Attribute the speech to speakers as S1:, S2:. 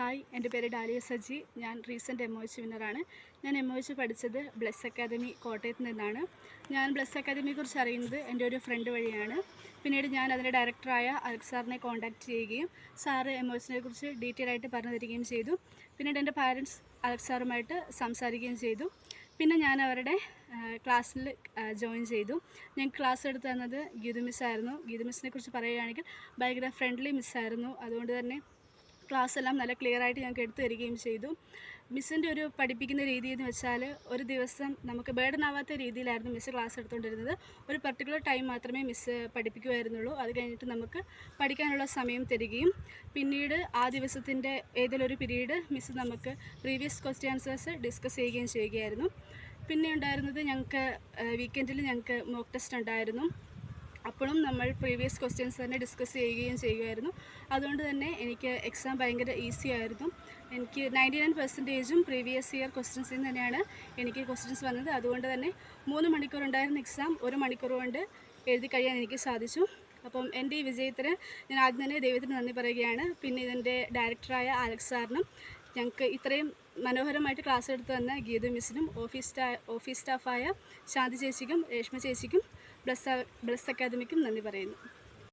S1: Hi, എൻ്റെ പേര് dahlia Saji. ഞാൻ റീസെൻറ്റ് MOH വിന്നറാണ്. ഞാൻ MOH പഠിച്ചത് ബ്ലെസ് അക്കാദമി കോട്ടയത്ത് നിന്നാണ്. ഞാൻ ബ്ലെസ് അക്കാദമിയെക്കുറിച്ച് അറിയുന്നത് എൻ്റെ ഒരു ഫ്രണ്ട് വഴിയാണ്. പിന്നീട് ഞാൻ അതിൻ്റെ ഡയറക്ടറായ അലക്സ് സാറിനെ കോൺടാക്റ്റ് ചെയ്യുകയും സാറ് MOHനെ കുറിച്ച് ഡീറ്റെയിൽ ആയിട്ട് പറഞ്ഞു തരികയും ചെയ്തു. പിന്നീട് എൻ്റെ പാരൻസ് അലക്സ് സാറുമായിട്ട് സംസാരിക്കുകയും ചെയ്തു. പിന്നെ ഞാൻ അവരുടെ ക്ലാസ്സിൽ ജോയിൻ ചെയ്തു. ഞങ്ങൾക്ക് ക്ലാസ് എടുത്ത് തന്നത് ഗീതു മിസ്സായിരുന്നു. ഗീതു മിസ്സിനെ കുറിച്ച് പറയുകയാണെങ്കിൽ ഭയങ്കര ഫ്രണ്ട്ലി മിസ്സായിരുന്നു. അതുകൊണ്ട് തന്നെ ക്ലാസ് എല്ലാം നല്ല ക്ലിയർ ആയിട്ട് ഞങ്ങൾക്ക് എടുത്തു തരികയും ചെയ്തു. മിസ്സിൻ്റെ ഒരു പഠിപ്പിക്കുന്ന രീതി എന്ന് വെച്ചാൽ ഒരു ദിവസം നമുക്ക് ബേർഡൻ ആവാത്ത രീതിയിലായിരുന്നു മിസ്സ് ക്ലാസ് എടുത്തുകൊണ്ടിരുന്നത്. ഒരു പർട്ടിക്കുലർ ടൈം മാത്രമേ മിസ്സ് പഠിപ്പിക്കുമായിരുന്നുള്ളൂ. അത് കഴിഞ്ഞിട്ട് നമുക്ക് പഠിക്കാനുള്ള സമയം തരികയും പിന്നീട് ആ ദിവസത്തിൻ്റെ ഏതെങ്കിലും ഒരു പീരീഡ് മിസ്സ് നമുക്ക് പ്രീവിയസ് ക്വസ്റ്റ്യൻ ആൻസേഴ്സ് ഡിസ്കസ് ചെയ്യുകയും ചെയ്യുകയായിരുന്നു. പിന്നെ ഉണ്ടായിരുന്നത് ഞങ്ങൾക്ക് വീക്കെൻഡിൽ ഞങ്ങൾക്ക് മോക്ക് ടെസ്റ്റ് ഉണ്ടായിരുന്നു. അപ്പോഴും നമ്മൾ പ്രീവിയസ് ക്വസ്റ്റ്യൻസ് തന്നെ ഡിസ്കസ് ചെയ്യുകയും ചെയ്യുമായിരുന്നു. അതുകൊണ്ട് തന്നെ എനിക്ക് എക്സാം ഭയങ്കര ഈസി ആയിരുന്നു. എനിക്ക് 99% പ്രീവിയസ് ഇയർ ക്വസ്റ്റ്യൻസിൽ നിന്ന് തന്നെയാണ് എനിക്ക് ക്വസ്റ്റ്യൻസ് വന്നത്. അതുകൊണ്ട് തന്നെ 3 മണിക്കൂർ ഉണ്ടായിരുന്ന എക്സാം 1 മണിക്കൂർ കൊണ്ട് എഴുതി കഴിയാൻ എനിക്ക് സാധിച്ചു. അപ്പം എൻ്റെ ഈ വിജയത്തിന് ഞാൻ ആദ്യം തന്നെ ദൈവത്തിന് നന്ദി പറയുകയാണ്. പിന്നെ ഇതിൻ്റെ ഡയറക്ടറായ അലക്സ് സാറിനും ഞങ്ങൾക്ക് ഇത്രയും മനോഹരമായിട്ട് ക്ലാസ് എടുത്ത് തന്ന ഗീതു മിസ്സിനും ഓഫീസ് സ്റ്റാഫായ ശാന്തി ചേച്ചിക്കും രേഷ്മ ചേച്ചിക്കും ബ്ലെസ് അക്കാദമിക്കും നന്ദി പറയുന്നു.